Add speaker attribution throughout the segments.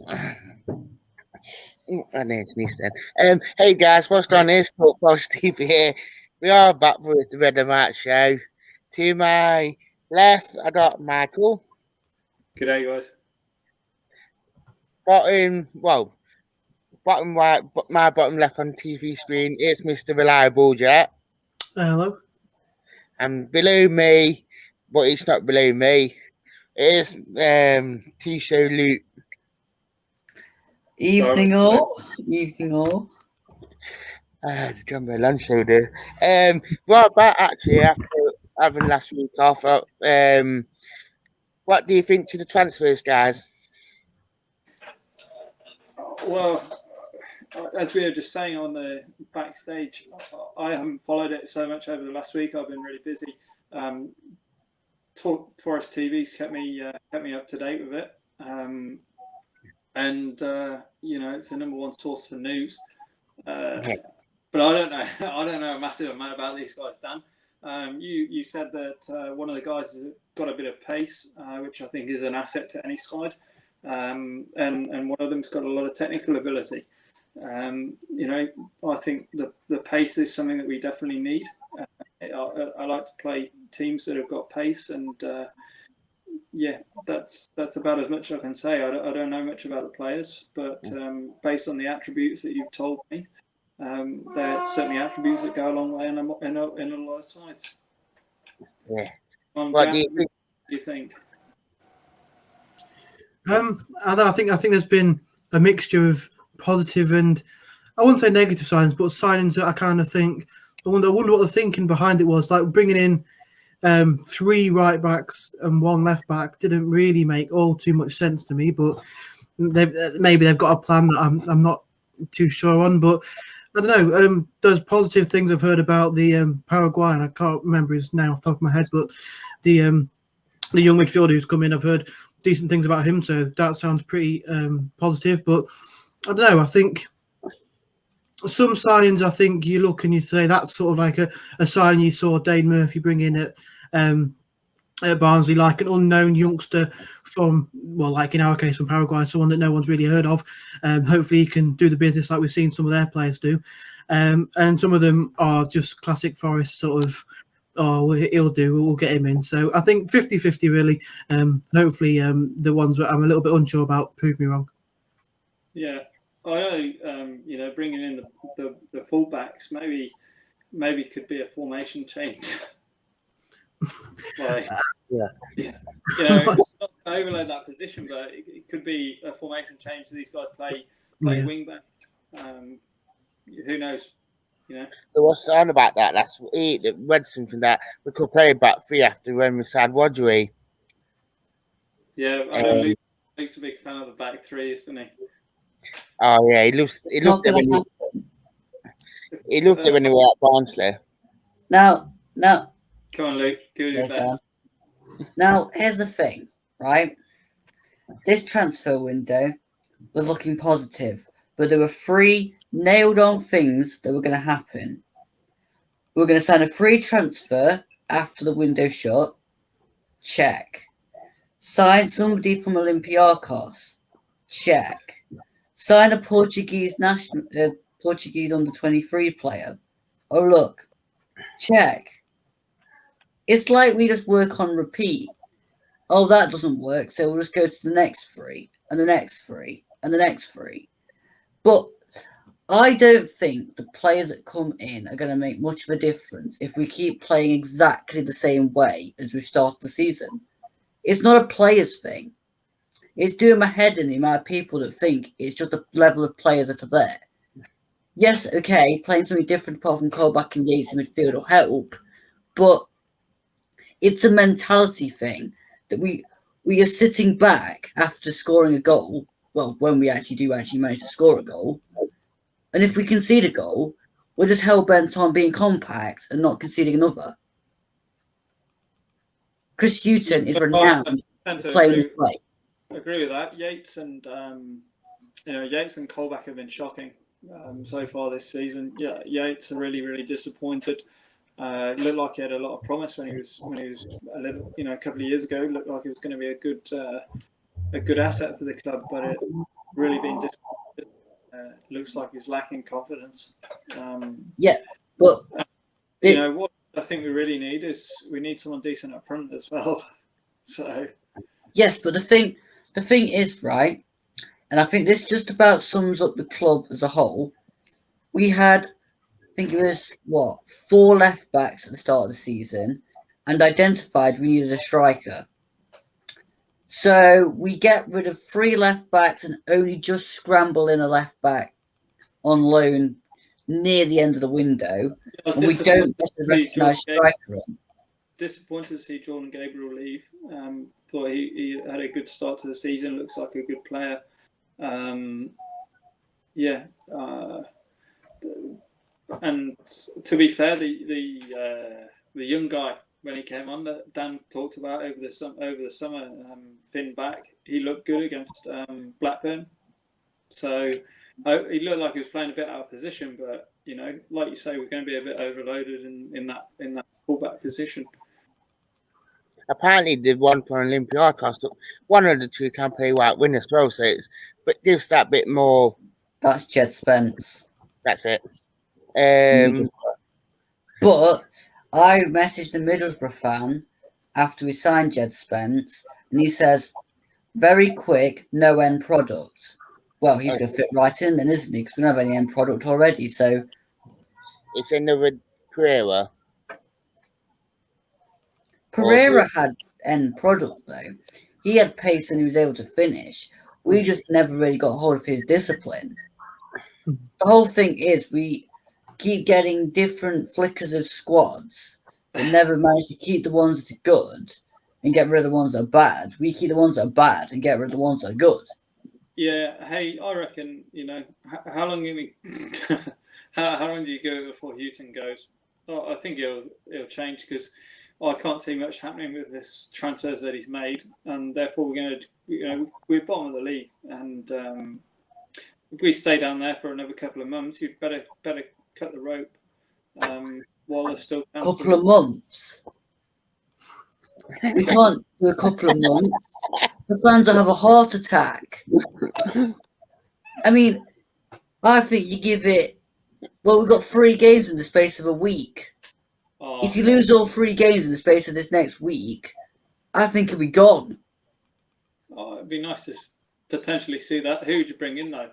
Speaker 1: My name's Mr. Hey guys, what's going on? It's Talk Steve here. We are back with the Red and White Show. To my left, I got Michael.
Speaker 2: G'day, guys.
Speaker 1: Bottom right, my bottom left on TV screen is Mr. Reliable Jet.
Speaker 3: Hello.
Speaker 1: And below me, but it's not below me, it is T-Show Luke.
Speaker 4: Evening all. Evening all.
Speaker 1: The Jumbo Lunch Show do. Well, back actually after having last week off. What do you think to the transfers, guys?
Speaker 2: Well, as we were just saying on the backstage, I haven't followed it so much over the last week. I've been really busy. Forest TV's kept me up to date with it, and it's the number one source for news. But I don't know. I don't know a massive amount about these guys, Dan. You said that one of the guys has got a bit of pace, which I think is an asset to any side, and one of them's got a lot of technical ability. I think the pace is something that we definitely need. I like to play teams that have got pace, and that's about as much as I can say. I don't know much about the players, but based on the attributes that you've told me, they're certainly attributes that go a long way in a lot of sides.
Speaker 1: Yeah.
Speaker 2: What do you think?
Speaker 3: I think there's been a mixture of positive and I wouldn't say negative signs, but signings that I kind of think I wonder what the thinking behind it was. Like bringing in 3 right backs and 1 left back didn't really make all too much sense to me. But maybe they've got a plan that I'm not too sure on. But I don't know. There's positive things I've heard about the Paraguayan. I can't remember his name off the top of my head, but the young midfielder who's come in, I've heard decent things about him. So that sounds pretty positive. But I don't know. I think some signings, I think you look and you say that's sort of like a signing you saw Dane Murphy bring in at Barnsley, like an unknown youngster from, well, like in our case from Paraguay, someone that no one's really heard of. Hopefully he can do the business like we've seen some of their players do. And some of them are just classic Forest sort of, he'll do, we'll get him in. So I think 50-50 really. Hopefully the ones that I'm a little bit unsure about prove me wrong.
Speaker 2: Yeah, I know, bringing in the fullbacks maybe could be a formation change. It's not overload that position, but it could be a formation change. These guys play wing back. Who knows? There
Speaker 1: was on about that last week. Read something that we could play back 3 after when we signed Rodri.
Speaker 2: Yeah, I know Luke's a big fan of the back 3, isn't he?
Speaker 1: Oh yeah, he loves it when he was at Barnsley.
Speaker 4: Now.
Speaker 2: Come on, Luke. Give it your best.
Speaker 4: Now, here's the thing, right? This transfer window was looking positive, but there were 3 nailed-on things that were going to happen. We were going to sign a free transfer after the window shut. Check. Sign somebody from Olympiacos. Check. Sign a Portuguese under-23 player. Oh, look. Check. It's like we just work on repeat. Oh, that doesn't work, so we'll just go to the next 3, and the next 3, and the next 3. But I don't think the players that come in are going to make much of a difference if we keep playing exactly the same way as we started the season. It's not a players thing. It's doing my head in the amount of people that think it's just the level of players that are there. Yes, okay, playing something different apart from Colback and Yates in midfield will help, but it's a mentality thing that we are sitting back after scoring a goal. Well, when we actually manage to score a goal. And if we concede a goal, we're just hell-bent on being compact and not conceding another. Chris Hughton is renowned for playing this way.
Speaker 2: I agree with that. Yates and Colback have been shocking so far this season. Yeah, Yates are really, really disappointed. Looked like he had a lot of promise when he was a couple of years ago. Looked like he was going to be a good asset for the club, but it really been disappointed. Looks like he's lacking confidence.
Speaker 4: But
Speaker 2: what I think we really need is we need someone decent up front as well. So
Speaker 4: yes, but the thing is, right, and I think this just about sums up the club as a whole. We had, I think it was 4 left backs at the start of the season, and identified we needed a striker. So we get rid of 3 left backs and only just scramble in a left back on loan near the end of the window, and we don't get a recognised striker in.
Speaker 2: Disappointed to see Jordan Gabriel leave. Thought he had a good start to the season. Looks like a good player. And to be fair, the young guy when he came on that Dan talked about over the summer, Finn back, he looked good against Blackburn. So he looked like he was playing a bit out of position, but like you say, we're going to be a bit overloaded in that fullback position.
Speaker 1: Apparently, the one for Olympiacos, one of the two can play right wing as well, so but gives that bit more.
Speaker 4: That's Jed Spence.
Speaker 1: That's it.
Speaker 4: But I messaged a Middlesbrough fan after we signed Jed Spence, and he says, very quick, no end product. Well, he's going to fit right in then, isn't he? Because we don't have any end product already, so...
Speaker 1: It's another Pereira.
Speaker 4: Pereira had end product, though. He had pace and he was able to finish. We just never really got hold of his discipline. The whole thing is we keep getting different flickers of squads but never manage to keep the ones that are good and get rid of the ones that are bad. We keep the ones that are bad and get rid of the ones that are good.
Speaker 2: Yeah, hey, I reckon, how long do we how long do you go before Houghton goes? I think it'll change because I can't see much happening with this transfers that he's made, and therefore we're bottom of the league, and if we stay down there for another couple of months, you'd better cut the rope while there's still
Speaker 4: a couple of months. We can't do a couple of months. The fans will have a heart attack. I mean, I think you give it. Well, we've got 3 games in the space of a week. If you lose all 3 games in the space of this next week, I think it'll be gone.
Speaker 2: It'd be nice to potentially see that. Who would you bring in, though?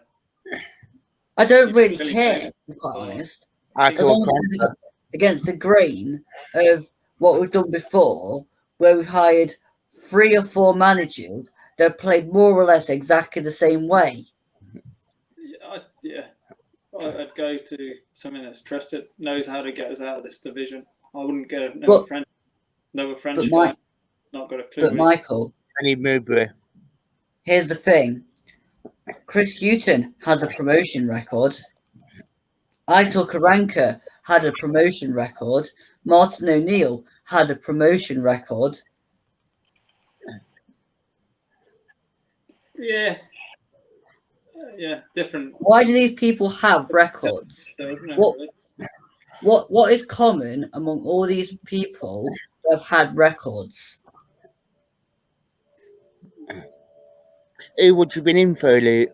Speaker 4: I don't really care, to be quite honest. As long as it's against the grain of what we've done before, where we've hired 3 or 4 managers that played more or less exactly the same way.
Speaker 2: I'd go to someone that's trusted, knows how to get us out of this division. I wouldn't get another French guy, not got a clue.
Speaker 4: But Michael, here's the thing. Chris Hughton has a promotion record. Aitor Karanka had a promotion record. Martin O'Neill had a promotion record.
Speaker 2: Yeah, different.
Speaker 4: Why do these people have records? What is common among all these people that have had records?
Speaker 1: Who would you been in for, Luke?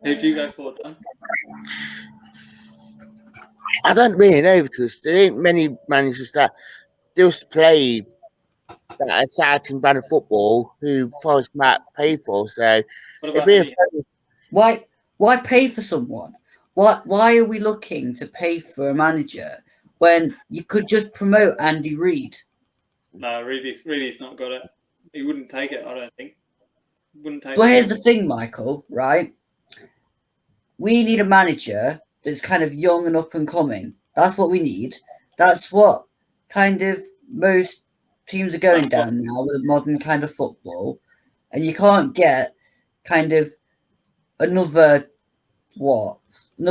Speaker 2: Who do you go for, Dan?
Speaker 1: I don't really know because there ain't many managers that just play that exciting brand of football who Forest might pay for. So
Speaker 4: why pay for someone? Why are we looking to pay for a manager when you could just promote Andy Reid?
Speaker 2: No, Reid's not got it. He wouldn't take it, I don't think.
Speaker 4: But here's the thing, Michael, right? We need a manager that's kind of young and up and coming. That's what we need. That's what kind of most teams are going down now with a modern kind of football. And you can't get kind of another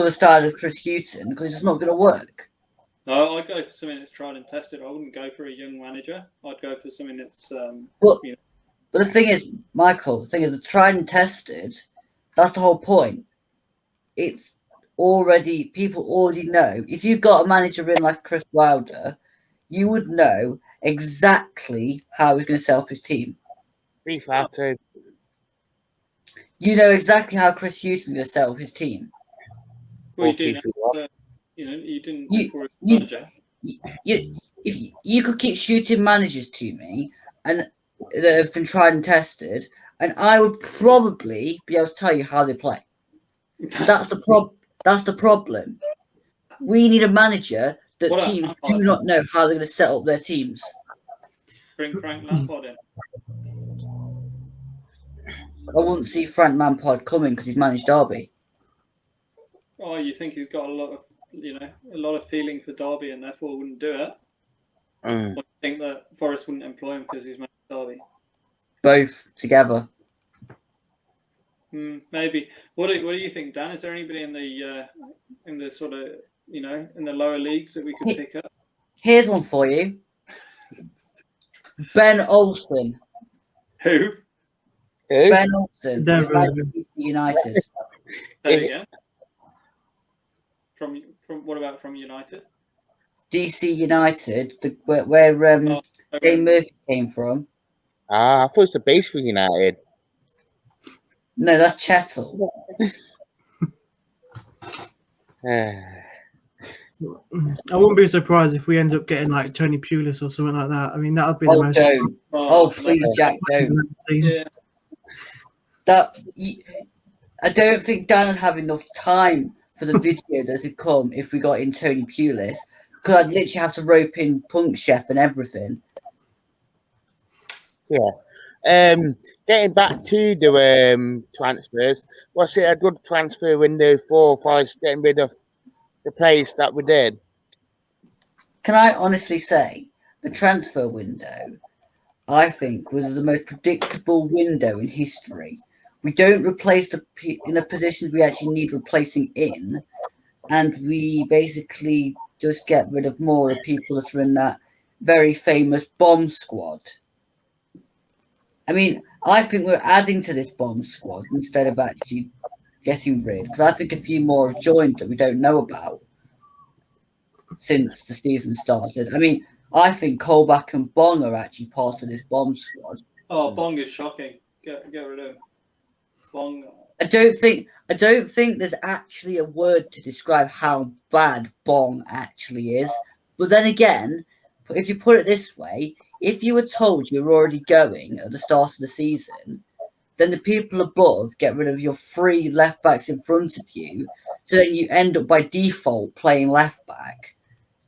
Speaker 4: style of Chris Hughton because it's not going to work.
Speaker 2: No, I'd go for something that's tried and tested. I wouldn't go for a young manager. I'd go for something that's...
Speaker 4: But the thing is, Michael, the tried and tested, that's the whole point. It's people already know. If you've got a manager in like Chris Wilder, you would know exactly how he's going to set up his team. You know exactly how Chris Hughton's going to set up his team.
Speaker 2: Well, you do now,
Speaker 1: 4-2-3-1.
Speaker 2: but, you didn't
Speaker 4: You-
Speaker 2: before he
Speaker 4: you-
Speaker 2: was manager.
Speaker 4: If you could keep shooting managers to me and that have been tried and tested, and I would probably be able to tell you how they play. That's the problem. We need a manager that
Speaker 2: What
Speaker 4: teams
Speaker 2: about
Speaker 4: do not know how they're going to set up their teams.
Speaker 2: Bring Frank Lampard in.
Speaker 4: I wouldn't see Frank Lampard coming because he's managed Derby.
Speaker 2: Oh, you think he's got a lot of feeling for Derby and therefore wouldn't do it?
Speaker 1: Mm.
Speaker 2: Or you think that Forest wouldn't employ him because he's managed Derby?
Speaker 4: Both together.
Speaker 2: Maybe. What do you think, Dan? Is there anybody in the sort of in the lower leagues that we could pick up?
Speaker 4: Here's one for you. Ben Olsen.
Speaker 2: Who?
Speaker 4: Ben Olsen.
Speaker 3: Never.
Speaker 4: DC United.
Speaker 2: Say it again. From what about from United?
Speaker 4: DC United, where Dave Murphy came from.
Speaker 1: I thought it's the base for United.
Speaker 4: No, that's Chettle.
Speaker 3: I wouldn't be surprised if we end up getting like Tony Pulis or something like that. I mean, that would be the most.
Speaker 4: Don't. Oh, please, Jack, don't.
Speaker 2: Yeah.
Speaker 4: I don't think Dan would have enough time for the video that would come if we got in Tony Pulis, because I'd literally have to rope in Punk Chef and everything.
Speaker 1: Yeah. Getting back to the transfers, was it a good transfer window for Forest getting rid of the players that we did?
Speaker 4: Can I honestly say the transfer window, I think, was the most predictable window in history. We don't replace in the positions we actually need replacing in, and we basically just get rid of more of people that are in that very famous bomb squad. I mean, I think we're adding to this bomb squad instead of actually getting rid, because I think a few more have joined that we don't know about since the season started. I mean, I think Colback and Bong are actually part of this bomb squad.
Speaker 2: Oh, Bong is shocking. Get rid of him. Bong.
Speaker 4: I don't think there's actually a word to describe how bad Bong actually is. But then again, if you put it this way, if you were told you're already going at the start of the season, then the people above get rid of your three left backs in front of you, so then you end up by default playing left back.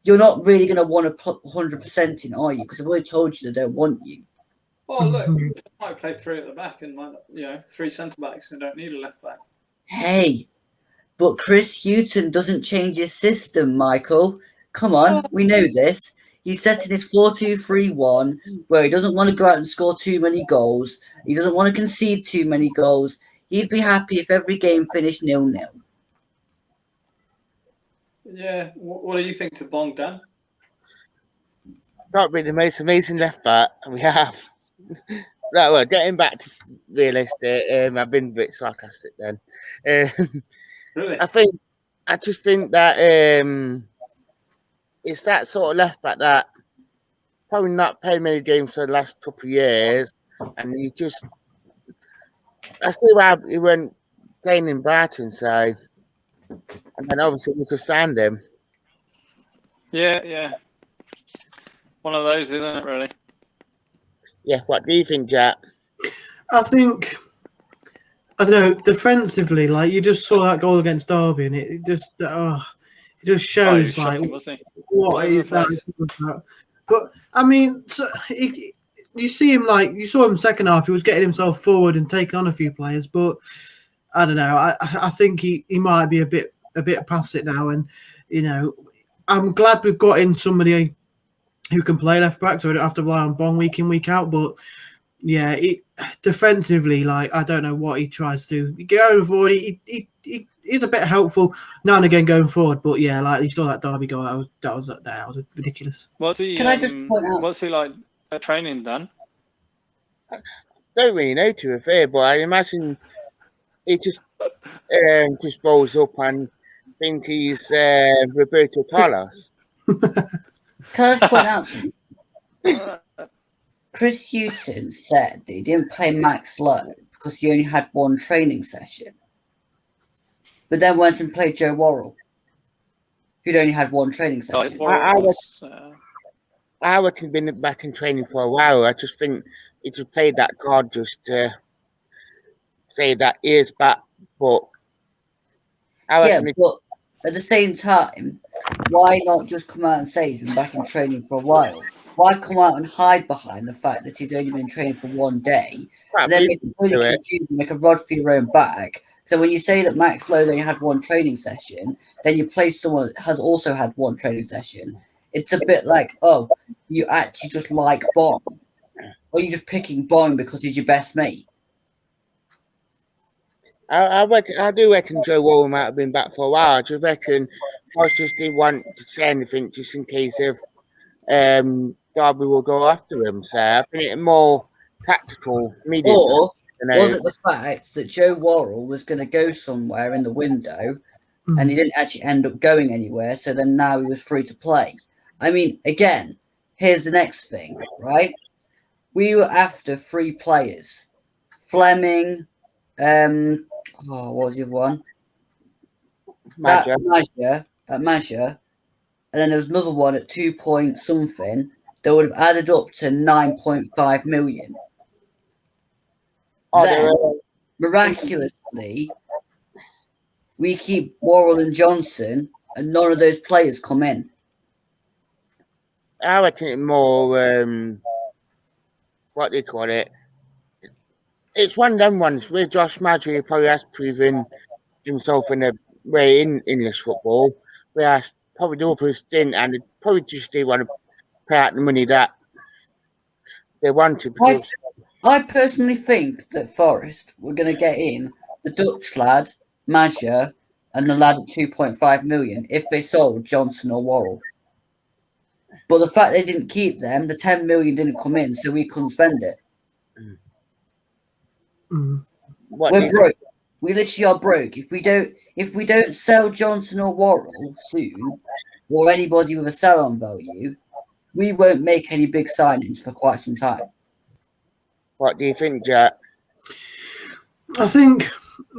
Speaker 4: You're not really going to want to put 100% in, are you? Because I've already told you they don't want you.
Speaker 2: Oh, look, you might play three at the back and three centre backs and don't need a left back.
Speaker 4: Hey, but Chris Hughton doesn't change his system, Michael. Come on, we know this. He's setting his 4-2-3-1, where he doesn't want to go out and score too many goals. He doesn't want to concede too many goals. He'd be happy if every game finished 0-0.
Speaker 2: Yeah, what do you think to Bong, Dan?
Speaker 1: Not really the most amazing left back we have. Right, well, getting back to realistic, I've been a bit sarcastic then.
Speaker 2: Really?
Speaker 1: I just think that it's that sort of left back that probably not played many games for the last couple of years, and I see why he went playing in Brighton, so, and then obviously we just signed him.
Speaker 2: Yeah. One of those, isn't it, really?
Speaker 3: Yeah,
Speaker 1: what do you think, Jack?
Speaker 3: I think, I don't know, defensively, like you just saw that goal against Derby, and it just shows like what that is about. But I mean, you see him you saw him second half. He was getting himself forward and taking on a few players, but I don't know. I think he might be a bit past it now, and I'm glad we've got in somebody who can play left back, so we don't have to rely on Bong week in, week out. But yeah, defensively, I don't know what he tries to do. Going forward, he's a bit helpful now and again going forward. But yeah, you saw that Derby goal, that was ridiculous.
Speaker 4: Can I just point out?
Speaker 2: What's he like at training, Dan?
Speaker 1: Don't really know, to be fair, but I imagine he just rolls up and think he's Roberto Carlos.
Speaker 4: Can I just point out something? Chris Hughton said that he didn't play Max Lowe because he only had one training session. But then went and played Joe Worrell, who'd only had one training session.
Speaker 1: I reckon he's been back in training for a while. I just think he just played that card just to say that he is back. But
Speaker 4: but at the same time, why not just come out and say he's been back in training for a while? Why come out and hide behind the fact that he's only been training for one day, and then make it really confusing, make a rod for your own back? So when you say that Max Lowe's only had one training session, then you place someone that has also had one training session. It's a bit like, oh, you actually just like Bong, or you just picking Bong because he's your best mate.
Speaker 1: I do reckon Joe Worrell might have been back for a while. I just reckon Forrest just didn't want to say anything just in case of Derby will go after him. So I think it's more tactical media.
Speaker 4: Or was it the fact that Joe Worrell was going to go somewhere in the window and he didn't actually end up going anywhere, so then now he was free to play? I mean, again, here's the next thing, right? We were after 3 players. Fleming, what was the other one? That Maja. And then there was another one at 2 point something that would have added up to 9.5 million. Then, miraculously, we keep Worrell and Johnson, and none of those players come in.
Speaker 1: I reckon it's more, what do you call it? It's one of them ones where Josh Maddrey probably has proven himself in a way in English football, whereas probably the other stint, and they probably just didn't want to pay out the money that they wanted. Because
Speaker 4: I personally think that Forest were going to get in the Dutch lad, Maja, and the lad at 2.5 million if they sold Johnson or Worrell. But the fact they didn't keep them, the 10 million didn't come in, so we couldn't spend it. We're broke. We literally are broke. If we don't sell Johnson or Worrell soon, or anybody with a sell-on value, we won't make any big signings for quite some time.
Speaker 1: What do you think, Jack?
Speaker 3: I think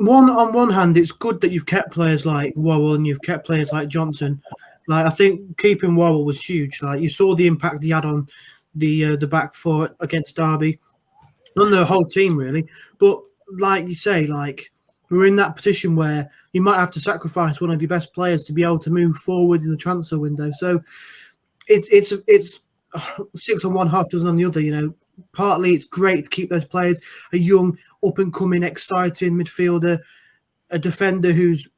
Speaker 3: on one hand, it's good that you've kept players like Worrell and you've kept players like Johnson. Like, I think keeping Worrell was huge. Like, you saw the impact he had on the back four against Derby, on the whole team really. But like you say, like, we're in that position where you might have to sacrifice one of your best players to be able to move forward in the transfer window. So it's 6 on one, half dozen on the other. You know, partly it's great to keep those players, a young, up and coming, exciting midfielder, a defender who's,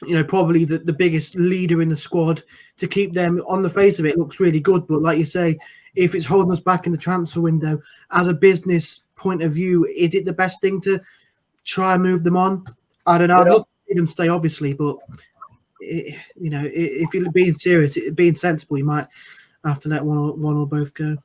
Speaker 3: you know, probably the biggest leader in the squad. To keep them, on the face of it, looks really good. But like you say, if it's holding us back in the transfer window, as a business point of view, is it the best thing to try and move them on? I don't know. I'd love to see them stay, obviously, but you know, if you're being serious, being sensible, you might have to let one or both go.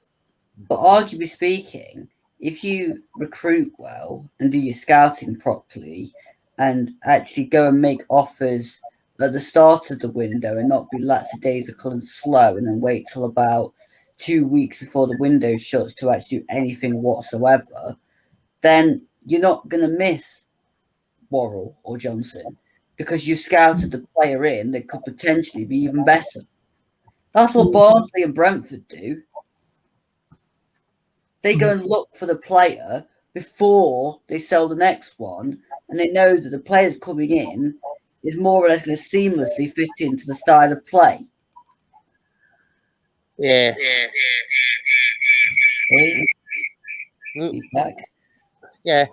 Speaker 4: But arguably speaking, if you recruit well and do your scouting properly, and actually go and make offers at the start of the window and not be lackadaisical and slow and then wait till about 2 weeks before the window shuts to actually do anything whatsoever, then you're not going to miss Worrell or Johnson because you scouted the player in that could potentially be even better. That's what Barnsley and Brentford do. They go and look for the player before they sell the next one, and they know that the players coming in is more or less going to seamlessly fit into the style of play.
Speaker 1: Yeah.
Speaker 4: Feedback.
Speaker 1: Yeah.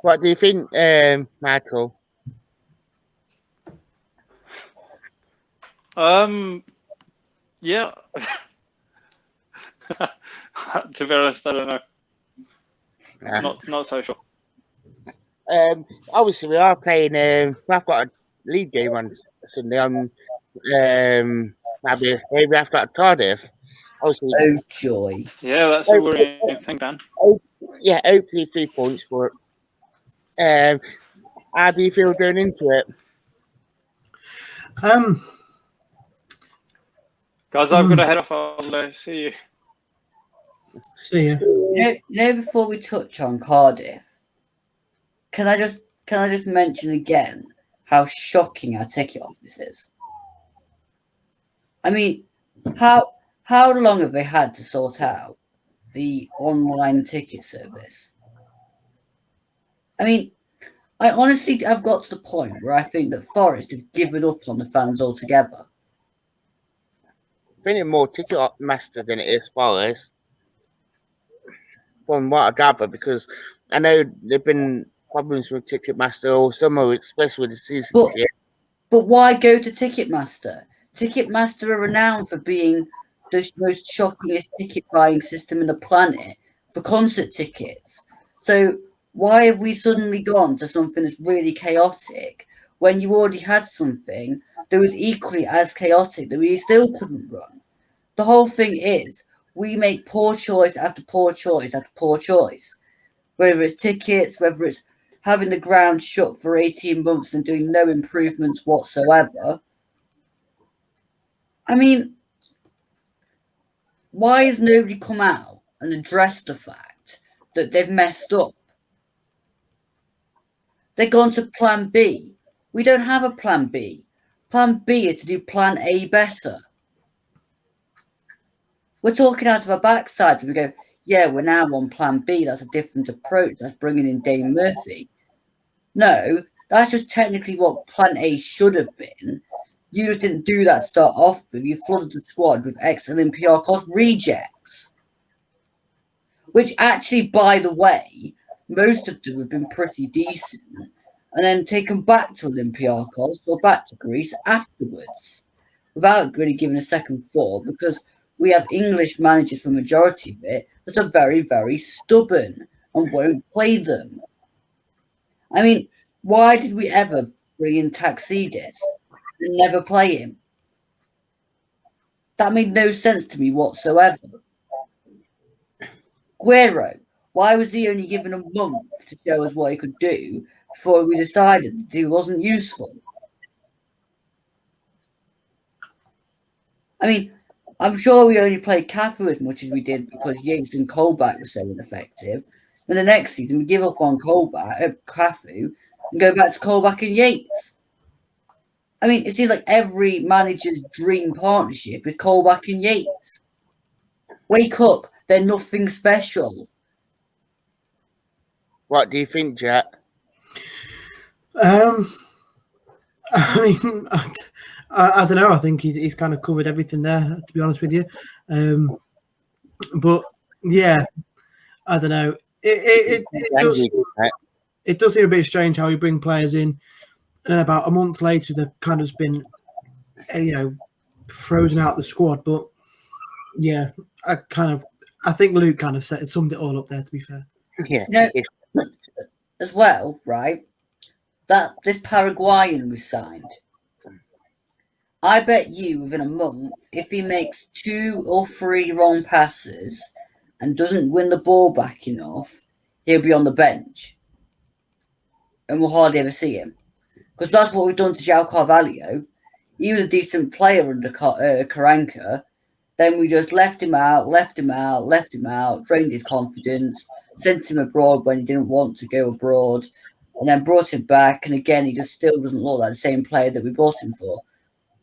Speaker 1: What do you think, Michael?
Speaker 2: Yeah. To be honest, I don't know. Not so sure.
Speaker 1: Obviously, we are playing. We've got a league game on Sunday on. Maybe we've got Cardiff. Obviously,
Speaker 4: oh joy!
Speaker 2: Yeah, that's a worrying thing, Dan.
Speaker 1: Yeah, hopefully 3 points for it. How do you feel going into it?
Speaker 2: Guys, I've got to head off. I'll see you.
Speaker 3: See ya.
Speaker 4: Before we touch on Cardiff, can I just mention again how shocking our ticket office is? I mean, how long have they had to sort out the online ticket service? I mean, I honestly have got to the point where I think that Forest have given up on the fans altogether.
Speaker 1: I think it's more Ticketmaster than it is Forest, from what I gather, because I know there've been problems with Ticketmaster all summer, especially with the season ticket.
Speaker 4: But why go to Ticketmaster? Ticketmaster are renowned for being the most shockingest ticket buying system in the planet for concert tickets. So why have we suddenly gone to something that's really chaotic when you already had something that was equally as chaotic that we still couldn't run? The whole thing is we make poor choice after poor choice after poor choice. Whether it's tickets, whether it's having the ground shut for 18 months and doing no improvements whatsoever. I mean, why has nobody come out and addressed the fact that they've messed up? They've gone to plan B. We don't have a plan B. Plan B is to do plan A better. We're talking out of our backside. We go, yeah, we're now on plan B. That's a different approach. That's bringing in Dane Murphy. No, that's just technically what plan A should have been. You just didn't do that to start off with. You flooded the squad with ex-Olympiacos rejects. Which actually, by the way, most of them have been pretty decent. And then taken back to Olympiacos or back to Greece afterwards. Without really giving a second thought, because we have English managers for the majority of it that are very, very stubborn and won't play them. I mean, why did we ever bring in Taxidis and never play him? That made no sense to me whatsoever. Guerrero, why was he only given a month to show us what he could do before we decided that he wasn't useful? I mean, I'm sure we only played Cafu as much as we did because Yates and Colback were so ineffective. And the next season, we give up on Cafu, and go back to Colback and Yates. I mean, it seems like every manager's dream partnership is Colback and Yates. Wake up, they're nothing special.
Speaker 1: What do you think, Jack?
Speaker 3: I mean, I don't know. I think he's kind of covered everything there, to be honest with you. But yeah, I don't know. It does seem a bit strange how you bring players in, and then about a month later they've kind of been, frozen out the squad. But yeah, I think Luke kind of summed it all up there. To be fair,
Speaker 1: yeah.
Speaker 4: As well, right? That this Paraguayan was signed. I bet you within a month, if he makes 2 or 3 wrong passes and doesn't win the ball back enough, he'll be on the bench. And we'll hardly ever see him. Because that's what we've done to João Carvalho. He was a decent player under Karanka. Then we just left him out, drained his confidence, sent him abroad when he didn't want to go abroad, and then brought him back. And again, he just still doesn't look like the same player that we bought him for.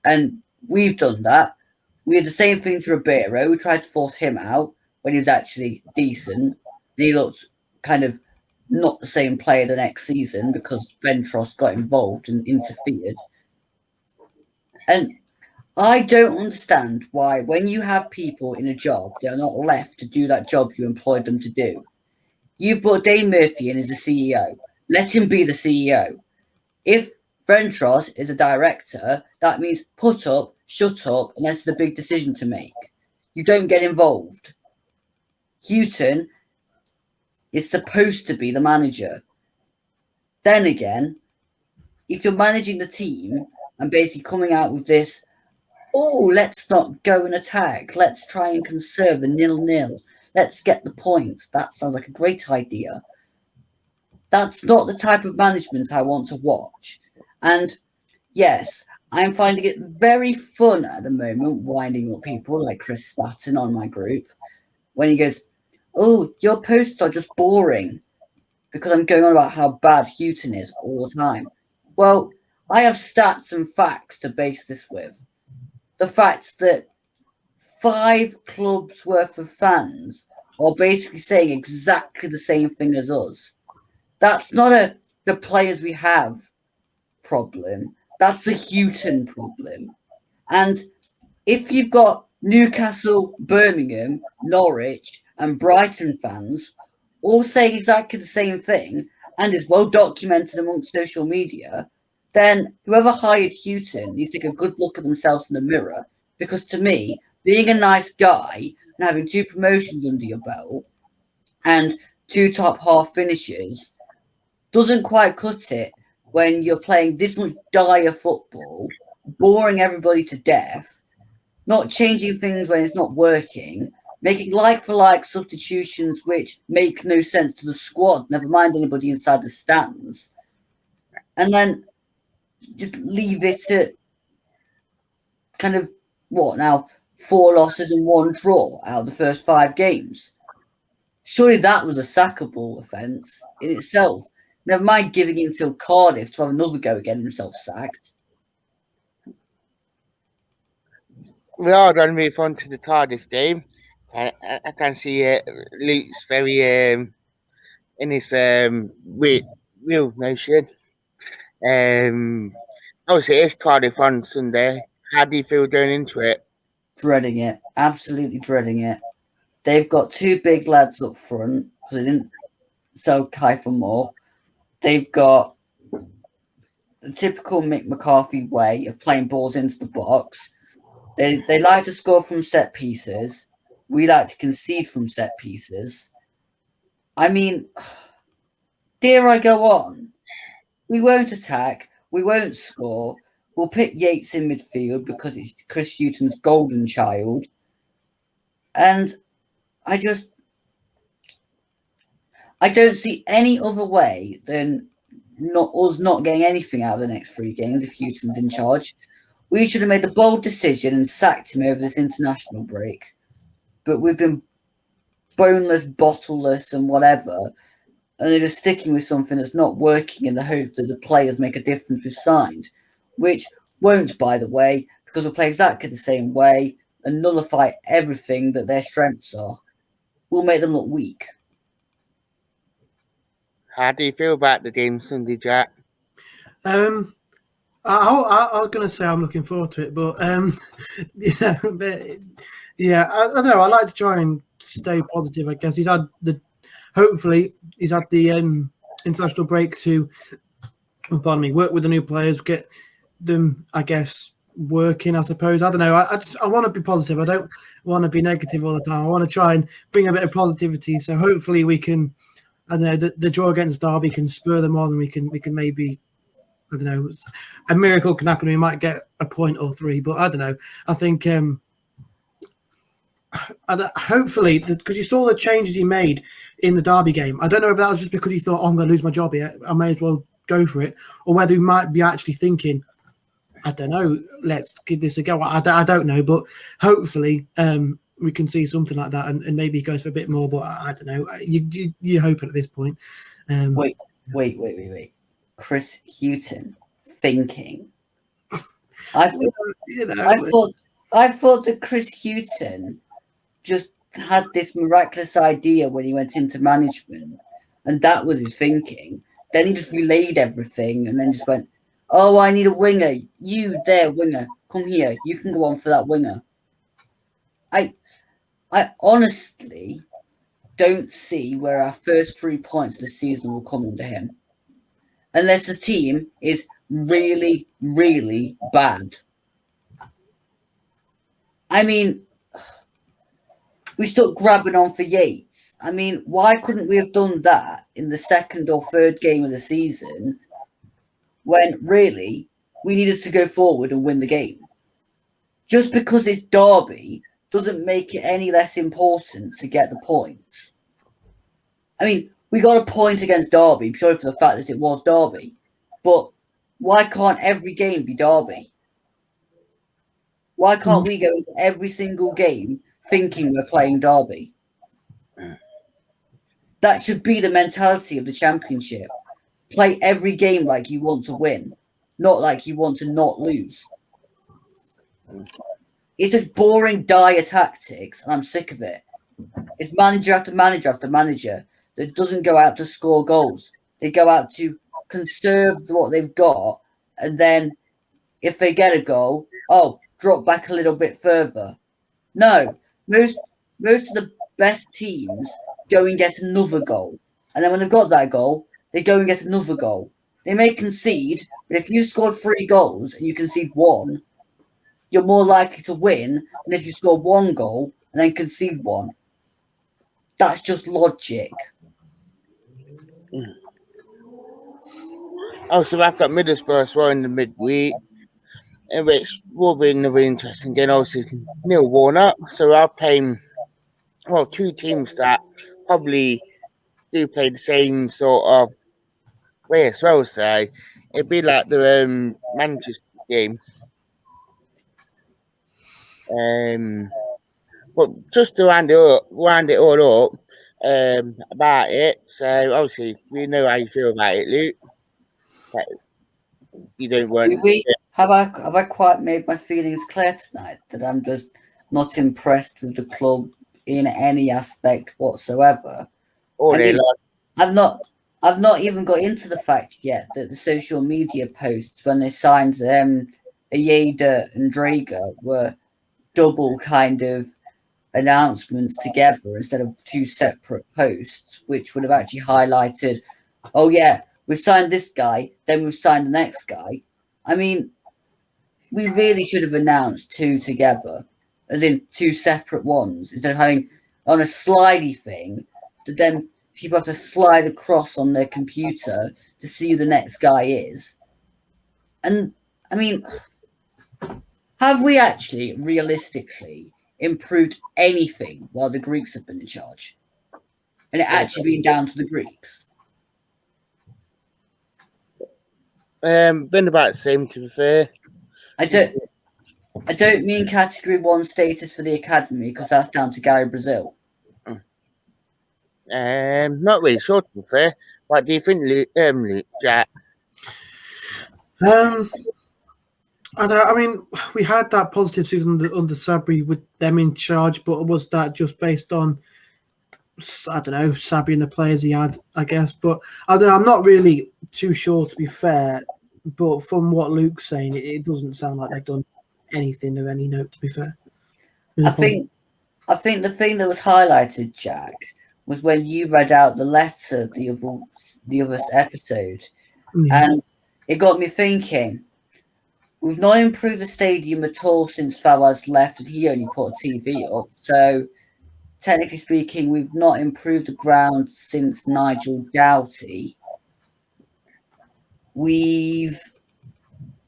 Speaker 4: And we've done that. We had the same thing to Ribeiro. We tried to force him out when he was actually decent. And he looked kind of not the same player the next season because Ventros got involved and interfered. And I don't understand why when you have people in a job, they're not left to do that job you employed them to do. You've brought Dane Murphy in as the CEO. Let him be the CEO. If Ventros is a director, that means put up, shut up, unless it's a big decision to make. You don't get involved. Houghton is supposed to be the manager. Then again, if you're managing the team and basically coming out with this, let's not go and attack. Let's try and conserve a 0-0. Let's get the point. That sounds like a great idea. That's not the type of management I want to watch. And yes, I'm finding it very fun at the moment, winding up people like Chris Slatton on my group when he goes, oh, your posts are just boring because I'm going on about how bad Houghton is all the time. Well, I have stats and facts to base this with. The fact that 5 clubs worth of fans are basically saying exactly the same thing as us. That's not the players we have problem. That's a Houghton problem. And if you've got Newcastle, Birmingham, Norwich, and Brighton fans all saying exactly the same thing and is well documented amongst social media, then whoever hired Houghton needs to take a good look at themselves in the mirror. Because to me, being a nice guy and having 2 promotions under your belt and 2 top half finishes doesn't quite cut it when you're playing this much dire football, boring everybody to death, not changing things when it's not working, making like-for-like substitutions which make no sense to the squad, never mind anybody inside the stands, and then just leave it at kind of, 4 losses and 1 draw out of the first 5 games. Surely that was a sackable offence in itself. Never mind giving him till Cardiff to have another go at getting himself sacked.
Speaker 1: We are going to move on to the Cardiff game. I can see Luke's very in his real motion. Obviously, it's Cardiff on Sunday. How do you feel going into it?
Speaker 4: Dreading it. Absolutely dreading it. They've got 2 big lads up front because they didn't sell Kiefer Moore. They've got the typical Mick McCarthy way of playing balls into the box. They like to score from set pieces. We like to concede from set pieces. I mean, dare I go on? We won't attack. We won't score. We'll put Yates in midfield because it's Chris Houghton's golden child. And I don't see any other way than not getting anything out of the next 3 games if Houghton's in charge. We should have made the bold decision and sacked him over this international break. But we've been boneless, bottleless, and whatever. And they're just sticking with something that's not working in the hope that the players make a difference we've signed. Which won't, by the way, because we'll play exactly the same way and nullify everything that their strengths are. We'll make them look weak.
Speaker 1: How do you feel about the game Sunday, Jack?
Speaker 3: I was going to say I'm looking forward to it, but I don't know. I like to try and stay positive. I guess hopefully he's had the international break to, work with the new players, get them, I guess, working. I suppose. I don't know. I want to be positive. I don't want to be negative all the time. I want to try and bring a bit of positivity. So hopefully we can. I don't know. The draw against Derby can spur them on, and we can maybe. I don't know. A miracle can happen. We might get a point or 3, but I don't know. I think hopefully, because you saw the changes he made in the Derby game. I don't know if that was just because he thought, I'm going to lose my job here. I may as well go for it. Or whether he might be actually thinking, I don't know, let's give this a go. I don't know. But hopefully we can see something like that and maybe he goes for a bit more. But I don't know. You hope at this point.
Speaker 4: Wait. Chris Houghton thinking. I thought that Chris Houghton just had this miraculous idea when he went into management, and that was his thinking. Then he just relayed everything, and then just went, "Oh, I need a winger. You there, winger? Come here. You can go on for that winger." I honestly don't see where our first 3 points of the season will come under him. Unless the team is really, really bad. I mean, we stuck grabbing on for Yates. I mean, why couldn't we have done that in the 2nd or 3rd game of the season when really we needed to go forward and win the game? Just because it's Derby doesn't make it any less important to get the points. I mean, we got a point against Derby purely for the fact that it was Derby. But why can't every game be Derby? Why can't we go into every single game thinking we're playing Derby? That should be the mentality of the championship. Play every game like you want to win, not like you want to not lose. It's just boring, dire tactics, and I'm sick of it. It's manager after manager after manager that doesn't go out to score goals. They go out to conserve what they've got, and then if they get a goal, drop back a little bit further. No, most of the best teams go and get another goal, and then when they've got that goal, they go and get another goal. They may concede, but if you scored 3 goals and you concede 1, you're more likely to win than if you score 1 goal and then concede 1. That's just logic.
Speaker 1: Also, I've got Middlesbrough as well in the midweek, which will be another interesting game. Obviously, Neil Warnock. So I'll play, 2 teams that probably do play the same sort of way as well. So it'd be like the Manchester game. But just to round it all up about it. So obviously, we know how you feel about it, Luke. You don't want.
Speaker 4: Do we? Have I quite made my feelings clear tonight that I'm just not impressed with the club in any aspect whatsoever? I've not even got into the fact yet that the social media posts when they signed Ayeda and Drager were double kind of announcements together instead of 2 separate posts, which would have actually highlighted, oh yeah, we've signed this guy, then we've signed the next guy. I mean, we really should have announced 2 together, as in 2 separate ones, instead of having on a slidey thing that then people have to slide across on their computer to see who the next guy is. And I mean, have we actually realistically improved anything while the Greeks have been in charge? And it actually been down to the Greeks?
Speaker 1: Been about the same, to be fair.
Speaker 4: I don't mean category 1 status for the academy, because that's down to Gary Brazil.
Speaker 1: Not really sure, to be fair. What do you think, Luke, Jack?
Speaker 3: I mean, we had that positive season under Sabri with them in charge, but was that just based on, I don't know, Sabri and the players he had, I guess? But I'm not really too sure, to be fair. But from what Luke's saying, it doesn't sound like they've done anything of any note, to be fair.
Speaker 4: I think the thing that was highlighted, Jack, was when you read out the letter the other episode, and it got me thinking. We've not improved the stadium at all since Fawaz left, and he only put a TV up. So, technically speaking, we've not improved the ground since Nigel Doughty. We've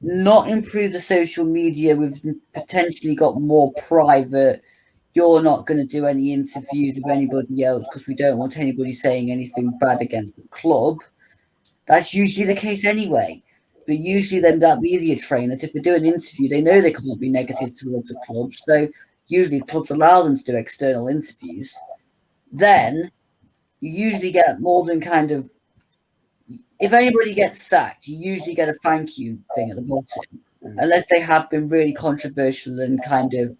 Speaker 4: not improved the social media. We've potentially got more private. You're not going to do any interviews with anybody else because we don't want anybody saying anything bad against the club. That's usually the case anyway. But usually that media trainers, if they do an interview, they know they can't be negative towards the club. So usually clubs allow them to do external interviews. Then you usually get more than kind of, if anybody gets sacked, you usually get a thank you thing at the bottom. Unless they have been really controversial and kind of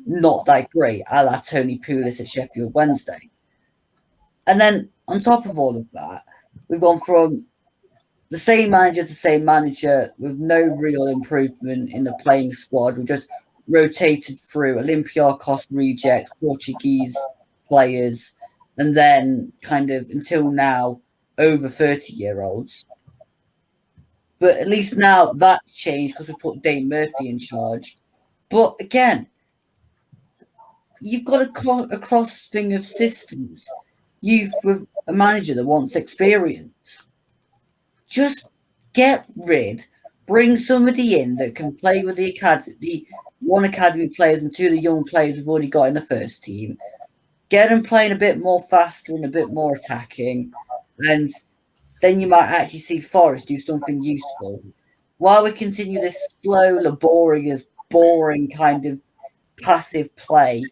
Speaker 4: not that great, a la Tony Pulis at Sheffield Wednesday. And then on top of all of that, we've gone from the same manager with no real improvement in the playing squad. We just rotated through Olympiacos rejects, Portuguese players, and then kind of until now over 30-year-olds. But at least now that's changed because we put Dane Murphy in charge. But again, you've got a cross thing of systems. You've with a manager that wants experience. Just bring somebody in that can play with the academy, 1 academy players and 2 of the young players we've already got in the first team. Get them playing a bit more faster and a bit more attacking, and then you might actually see Forest do something useful. While we continue this slow, laborious, boring kind of passive play,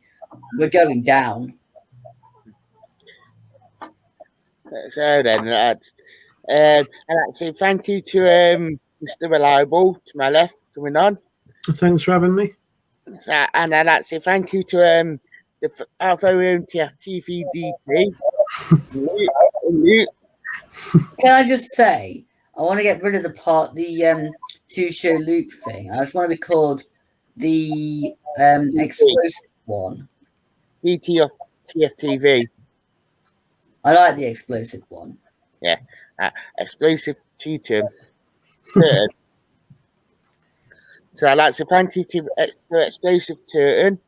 Speaker 4: we're going down.
Speaker 1: So then, lads, I'd like to say thank you to Mr. Reliable to my left coming on.
Speaker 3: Thanks for having me.
Speaker 1: And I'd like to say thank you to our very own TFTV DT.
Speaker 4: Can I just say, I want to get rid of the two-show Luke thing. I just want to be called the explosive one.
Speaker 1: DT of TFTV.
Speaker 4: I like the explosive one.
Speaker 1: Yeah, explosive Turton. So I'd like to thank you to explosive Turton.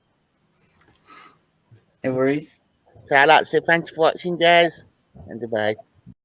Speaker 4: No worries.
Speaker 1: So I'd like to say thank you for watching, guys, and goodbye.